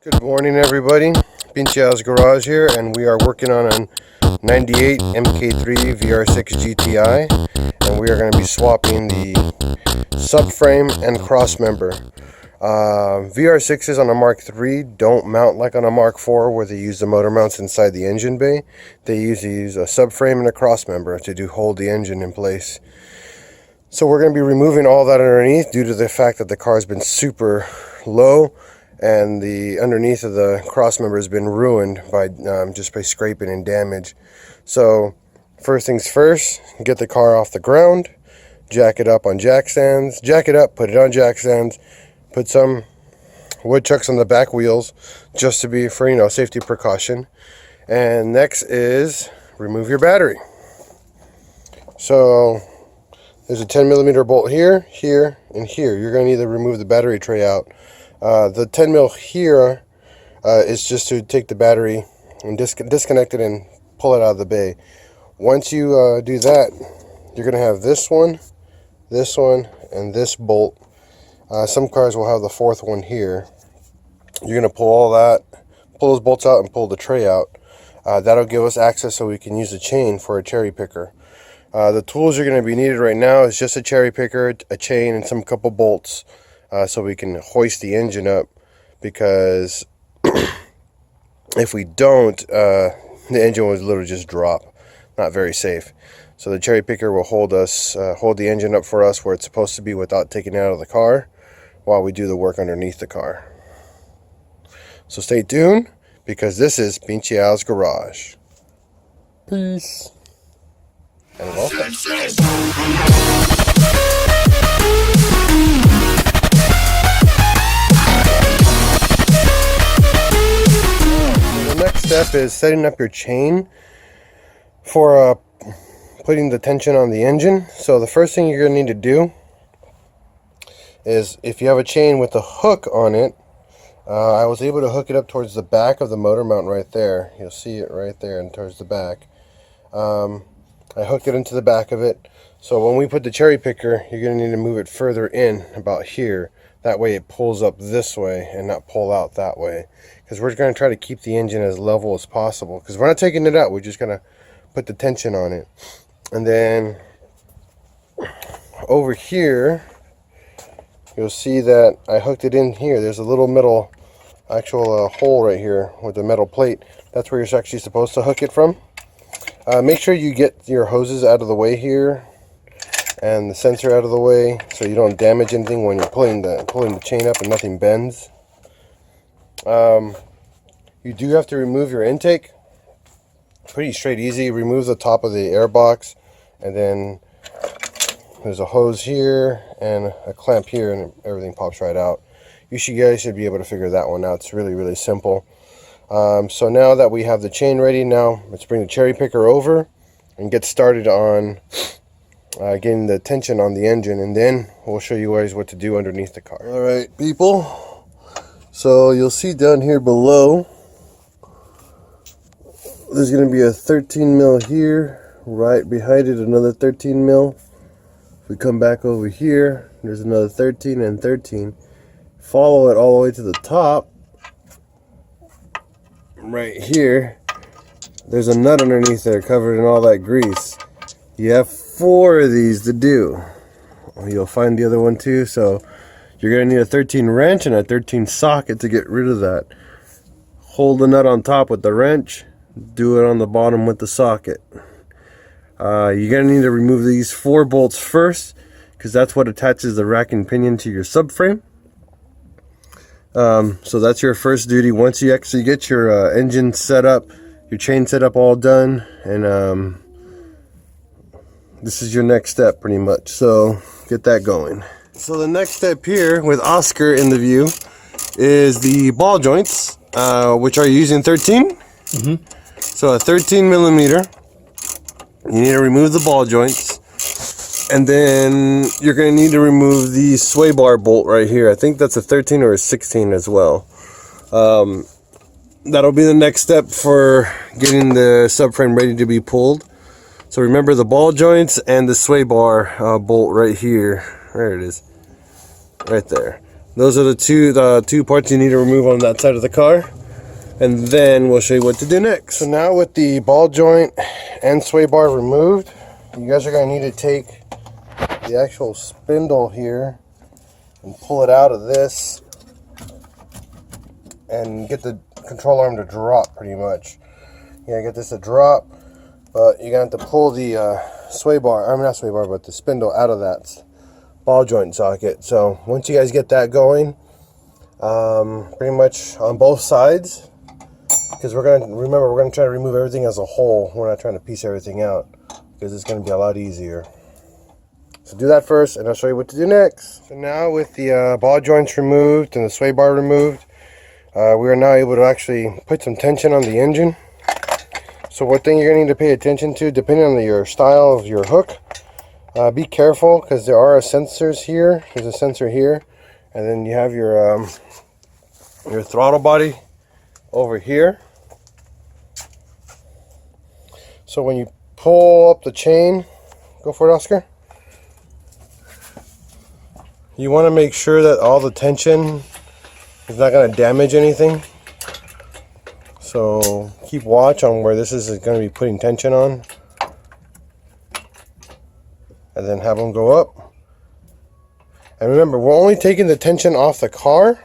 Good morning, everybody. PincheAls Garage here, and we are working on a 98 MK3 VR6 GTI, and we are going to be swapping the subframe and crossmember. VR6s on a Mark III don't mount like on a Mark IV, where they use the motor mounts inside the engine bay. They usually use a subframe and a crossmember to hold the engine in place. So we're going to be removing all that underneath due to the fact that the car has been super low. And the underneath of the crossmember has been ruined by just by scraping and damage. So first things first, get the car off the ground, jack it up on jack stands, jack it up, put it on jack stands, put some wood chucks on the back wheels just to be for, safety precaution. And next is remove your battery. So there's a 10mm bolt here, here, and here. You're going to need to remove the battery tray out. The 10 mil here is just to take the battery and disconnect it and pull it out of the bay. Once you do that, you're going to have this one, and this bolt. Some cars will have the fourth one here. You're going to pull those bolts out and pull the tray out. That'll give us access so we can use the chain for a cherry picker. The tools you're going to be needed right now is just a cherry picker, a chain, and some couple bolts. So we can hoist the engine up, because if we don't, the engine will literally just drop. Not very safe. So the cherry picker will hold the engine up for us where it's supposed to be without taking it out of the car while we do the work underneath the car. So stay tuned, because this is PincheAls Garage. Peace. And welcome. Next step is setting up your chain for putting the tension on the engine. So the first thing you're going to need to do is, if you have a chain with a hook on it, I was able to hook it up towards the back of the motor mount right there. You'll see it right there and towards the back. I hooked it into the back of it. So when we put the cherry picker, you're going to need to move it further in, about here. That way it pulls up this way and not pull out that way. Because we're going to try to keep the engine as level as possible. Because we're not taking it out, we're just going to put the tension on it. And then over here, you'll see that I hooked it in here. There's a little metal actual hole right here with a metal plate. That's where you're actually supposed to hook it from. Make sure you get your hoses out of the way here and the sensor out of the way, so you don't damage anything when you're pulling the chain up and nothing bends. You do have to remove your intake. Pretty straight, easy. Remove the top of the air box, and then there's a hose here and a clamp here, and everything pops right out. You guys should be able to figure that one out. It's really, really simple. So now that we have the chain ready, now let's bring the cherry picker over and get started on getting the tension on the engine, and then we'll show you guys what to do underneath the car. Alright, people, so you'll see down here below there's going to be a 13 mil here, right behind it another 13 mil. If we come back over here, there's another 13 and 13. Follow it all the way to the top. Right here, there's a nut underneath there covered in all that grease. You have 4 of these to do. You'll find the other one too. So you're going to need a 13 wrench and a 13 socket to get rid of that. Hold the nut on top with the wrench, do it on the bottom with the socket. You're going to need to remove these 4 bolts first, because that's what attaches the rack and pinion to your subframe. So that's your first duty. Once you actually get your engine set up, your chain set up, all done, and this is your next step pretty much. So get that going. So the next step here, with Oscar in the view, is the ball joints, which are using 13. So a 13 millimeter. You need to remove the ball joints, and then you're going to need to remove the sway bar bolt right here. I think that's a 13 or a 16 as well. That'll be the next step for getting the subframe ready to be pulled. So remember the ball joints and the sway bar bolt right here. There it is, right there. Those are the two parts you need to remove on that side of the car. And then we'll show you what to do next. So now with the ball joint and sway bar removed, you guys are going to need to take the actual spindle here and pull it out of this and get the control arm to drop pretty much. You gotta get this to drop, but you're gonna have to pull the sway bar, I mean not sway bar, but the spindle out of that ball joint socket. So once you guys get that going, pretty much on both sides, because we're gonna try to remove everything as a whole. We're not trying to piece everything out because it's gonna be a lot easier. So do that first and I'll show you what to do next. So now with the ball joints removed and the sway bar removed, we are now able to actually put some tension on the engine. So one thing you're going to need to pay attention to, depending on your style of your hook, be careful because there are sensors here. There's a sensor here, and then you have your throttle body over here. So when you pull up the chain, go for it, Oscar. You want to make sure that all the tension is not going to damage anything. So keep watch on where this is going to be putting tension on. And then have them go up. And remember, we're only taking the tension off the car.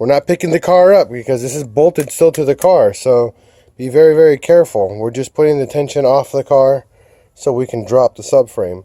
We're not picking the car up because this is bolted still to the car. So be very, very careful. We're just putting the tension off the car so we can drop the subframe.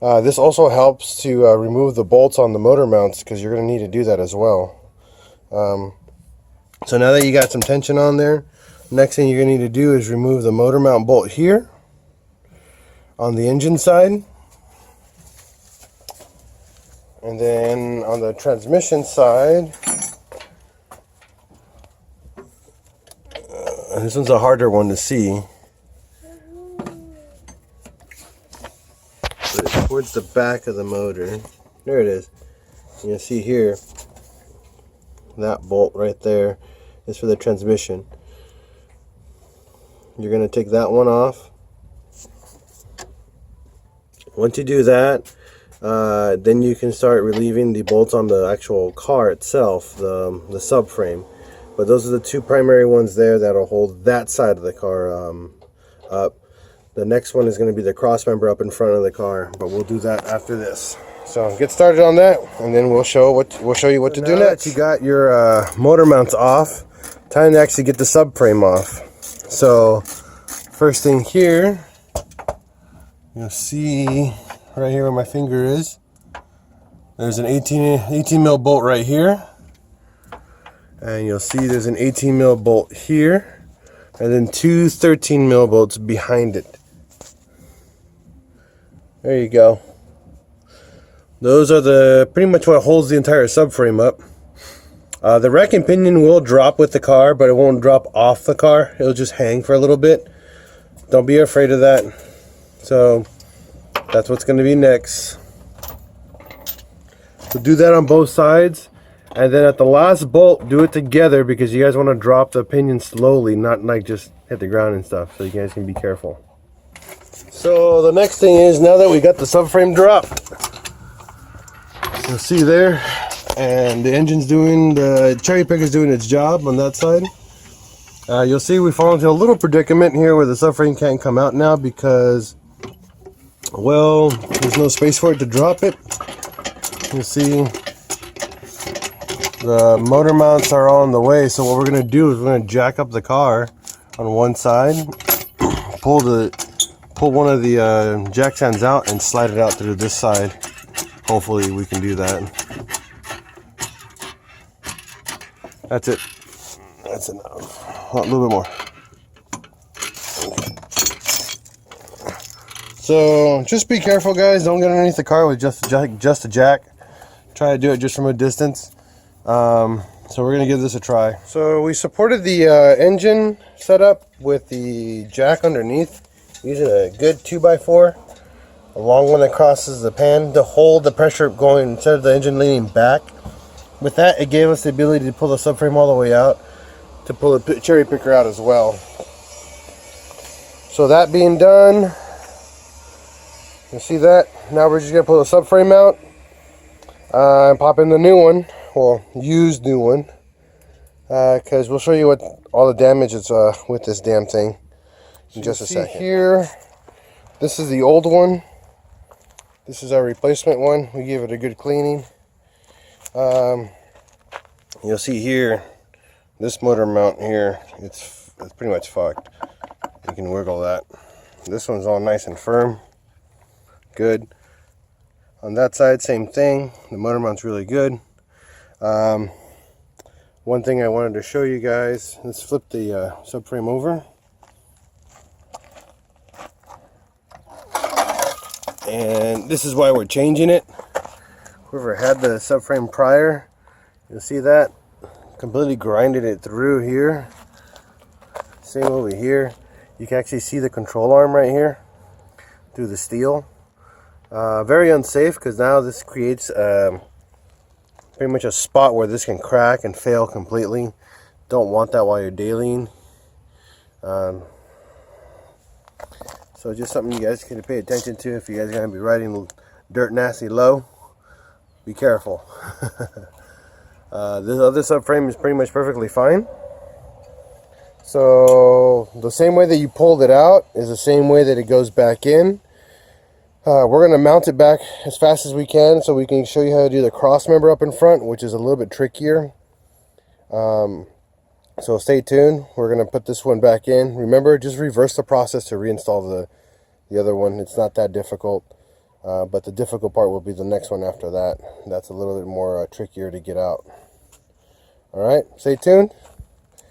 This also helps to remove the bolts on the motor mounts because you're going to need to do that as well. So now that you got some tension on there, next thing you're going to need to do is remove the motor mount bolt here on the engine side. And then on the transmission side, this one's a harder one to see. But it's towards the back of the motor. There it is. You can see here, that bolt right there is for the transmission. You're going to take that one off. Once you do that, then you can start relieving the bolts on the actual car itself, the subframe. But those are the two primary ones there that'll hold that side of the car up. The next one is going to be the crossmember up in front of the car, but we'll do that after this. So get started on that, and then we'll show you what to do next. You got your motor mounts off. Time to actually get the subframe off. So first thing here, you'll see right here where my finger is. There's an 18 mil bolt right here, and you'll see there's an 18 mil bolt here, and then two 13 mil bolts behind it. There you go. Those are pretty much what holds the entire subframe up. The rack and pinion will drop with the car, but it won't drop off the car. It'll just hang for a little bit. Don't be afraid of that. So that's what's going to be next. So do that on both sides, and then at the last bolt, do it together because you guys want to drop the pinion slowly, not like just hit the ground and stuff. So you guys can be careful. So the next thing is, now that we got the subframe dropped, you'll see there, and the engine's doing, the cherry picker is doing its job on that side. You'll see we fall into a little predicament here where the subframe can't come out now because, well, there's no space for it to drop it. You'll see the motor mounts are all in the way, so what we're going to do is we're going to jack up the car on one side, pull one of the jack stands out and slide it out through this side. Hopefully we can do that. That's it. That's enough. A little bit more. So just be careful, guys. Don't get underneath the car with just a jack. Try to do it just from a distance. So we're gonna give this a try. So we supported the engine setup with the jack underneath, using a good 2x4, a long one that crosses the pan to hold the pressure going instead of the engine leaning back. With that, it gave us the ability to pull the subframe all the way out, to pull the cherry picker out as well. So that being done, you see that? Now we're just gonna pull the subframe out. Pop in the new one, well, used new one, because we'll show you what all the damage is with this damn thing in just a second. Here, this is the old one. This is our replacement one. We gave it a good cleaning. You'll see here, this motor mount here, it's pretty much fucked. You can wiggle that. This one's all nice and firm. Good. On that side, same thing. The motor mount's really good. One thing I wanted to show you guys, let's flip the subframe over. And this is why we're changing it. Whoever had the subframe prior, you'll see that completely grinded it through here. Same over here. You can actually see the control arm right here through the steel. Very unsafe, because now this creates pretty much a spot where this can crack and fail completely. Don't want that while you're dailying. So just something you guys can pay attention to if you guys are going to be riding dirt nasty low. Be careful. This other subframe is pretty much perfectly fine. So the same way that you pulled it out is the same way that it goes back in. We're going to mount it back as fast as we can so we can show you how to do the crossmember up in front, which is a little bit trickier. So stay tuned. We're going to put this one back in. Remember, just reverse the process to reinstall the other one. It's not that difficult, but the difficult part will be the next one after that. That's a little bit more trickier to get out. Alright, stay tuned.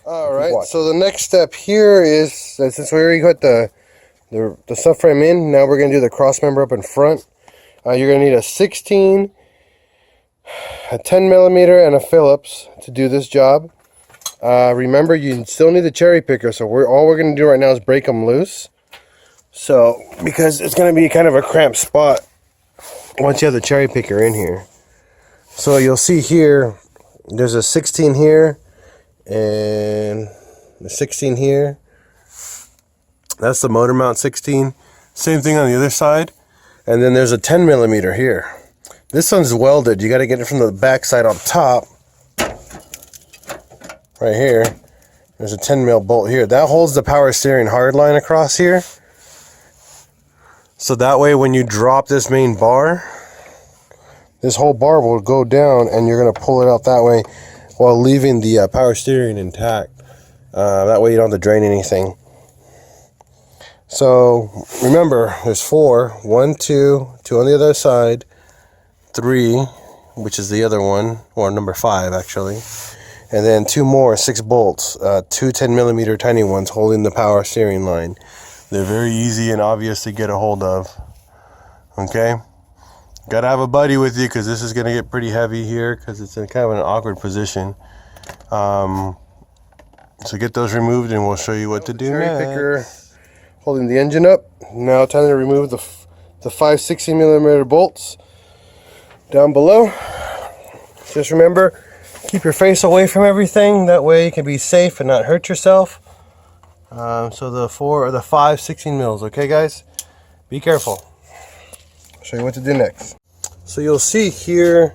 Alright, so the next step here is, since we already got the subframe in, now we're going to do the crossmember up in front. You're going to need a 16, a 10 millimeter, and a Phillips to do this job. Remember, you still need the cherry picker, so all we're going to do right now is break them loose. So, because it's going to be kind of a cramped spot once you have the cherry picker in here. So you'll see here, there's a 16 here, and the 16 here. That's the motor mount 16. Same thing on the other side. And then there's a 10 millimeter here. This one's welded. You got to get it from the back side on top. Right here. There's a 10 mil bolt here. That holds the power steering hard line across here. So that way when you drop this main bar, this whole bar will go down and you're going to pull it out that way while leaving the power steering intact. That way you don't have to drain anything. So remember, there's 4, 1, 2 on the other side, 3, which is the other one, or number 5 actually, and then 2 more 6 bolts, 2 10 millimeter tiny ones holding the power steering line. They're very easy and obvious to get a hold of. Okay, gotta have a buddy with you because this is gonna get pretty heavy here because it's in kind of an awkward position. So get those removed and we'll show you what to do next. Holding the engine up. Now time to remove the 5 16 millimeter bolts down below. Just remember, keep your face away from everything. That way you can be safe and not hurt yourself. So the 4 or the 5 16 mils. Okay, guys, be careful. I'll show you what to do next. So you'll see here,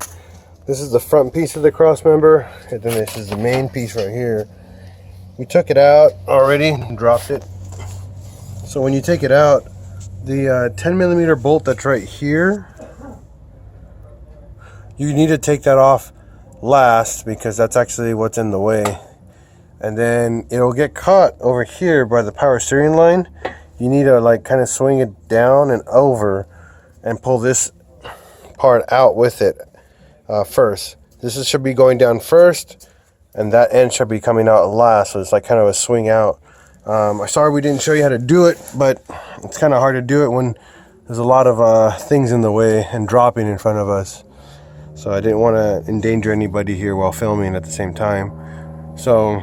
this is the front piece of the crossmember, and then this is the main piece right here. We took it out already and dropped it. So when you take it out, the 10 millimeter bolt that's right here, you need to take that off last because that's actually what's in the way. And then it'll get caught over here by the power steering line. You need to like kind of swing it down and over and pull this part out with it first. This should be going down first and that end should be coming out last. So it's like kind of a swing out. Sorry we didn't show you how to do it, but it's kind of hard to do it when there's a lot of things in the way and dropping in front of us. So I didn't want to endanger anybody here while filming at the same time. So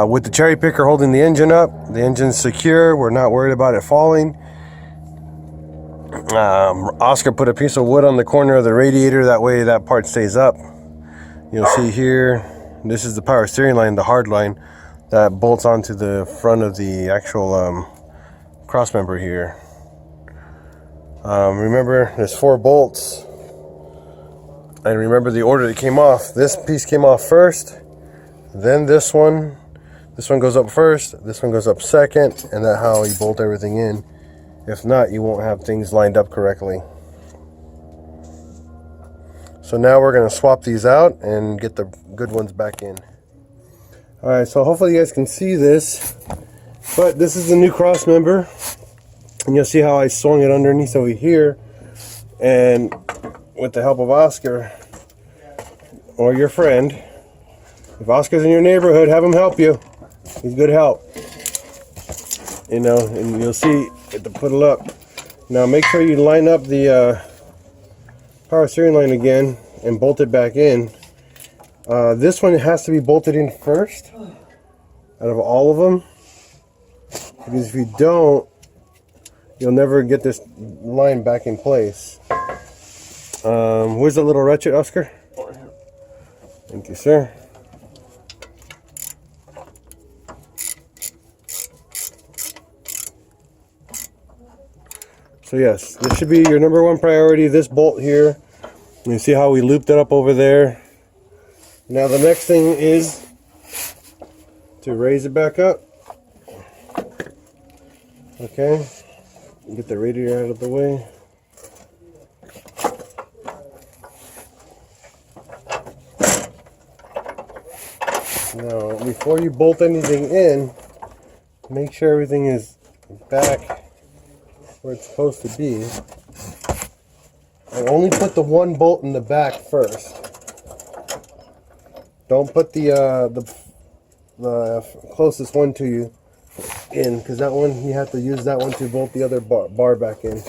with the cherry picker holding the engine up, the engine's secure. We're not worried about it falling. Oscar put a piece of wood on the corner of the radiator. That way that part stays up. You'll see here, this is the power steering line, the hard line that bolts onto the front of the actual crossmember here. Remember, there's 4 bolts And remember the order that came off. This piece came off first, then this one. This one goes up first, this one goes up second, and that's how you bolt everything in. If not, you won't have things lined up correctly. So now we're going to swap these out and get the good ones back in. Alright, so hopefully you guys can see this. But this is the new Crossmember. And you'll see how I swung it underneath over here. And with the help of Oscar, or your friend, if Oscar's in your neighborhood, have him help you. He's good help. You know, and you'll see it to put it up. Now make sure you line up the power steering line again and bolt it back in. This one has to be bolted in first out of all of them, because if you don't, you'll never get this line back in place. Where's the little ratchet, Oscar? Thank you, sir. So yes, this should be your number one priority, this bolt here. You see how we looped it up over there. Now the next thing is to raise it back up. Okay, get the radiator out of the way. Now before you bolt anything in, make sure everything is back where it's supposed to be. And only put the one bolt in the back first. Don't put the closest one to you in, because that one, you have to use that one to bolt the other bar back in.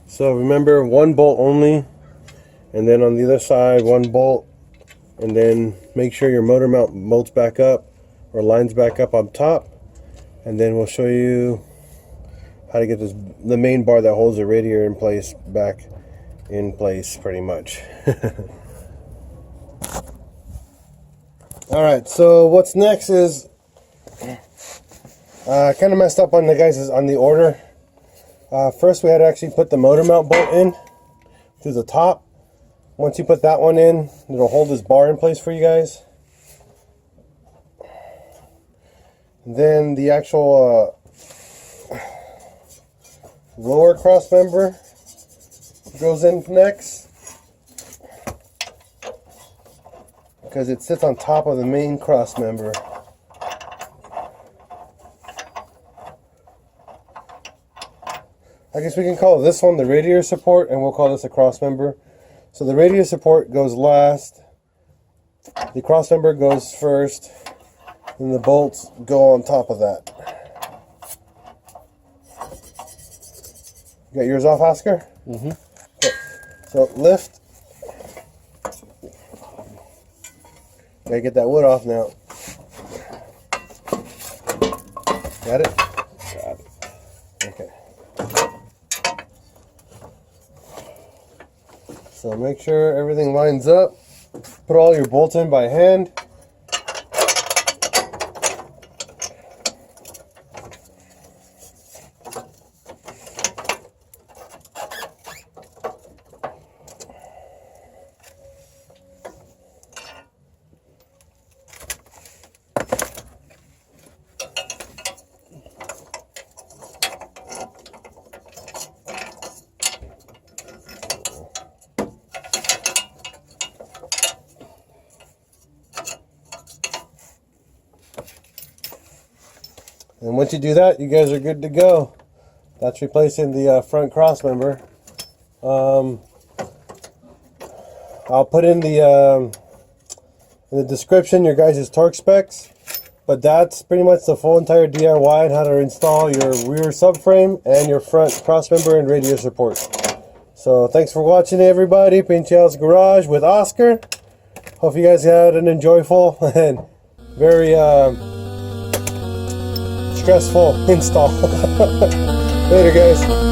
So remember, one bolt only, and then on the other side one bolt, and then make sure your motor mount bolts back up or lines back up on top, and then we'll show you how to get the main bar that holds the radiator in place back in place pretty much. Alright, so what's next is kind of messed up on the guys on the order. First we had to actually put the motor mount bolt in through the top. Once you put that one in, it'll hold this bar in place for you guys. Then the actual lower cross member goes in next, because it sits on top of the main cross member. I guess we can call this one the radiator support, and we'll call this a cross member. So the radiator support goes last, the cross member goes first, and the bolts go on top of that. You got yours off, Oscar? Mm-hmm. Okay. So lift. Gotta get that wood off now. Got it? Got it. Okay. So make sure everything lines up. Put all your bolts in by hand. And once you do that, you guys are good to go. That's replacing the front cross member. I'll put in the description your guys' torque specs, but that's pretty much the full entire DIY on how to install your rear subframe and your front cross member and radiator support. So thanks for watching, everybody. PincheAls Garage with Oscar. Hope you guys had an enjoyable and very stressful install. Later, guys.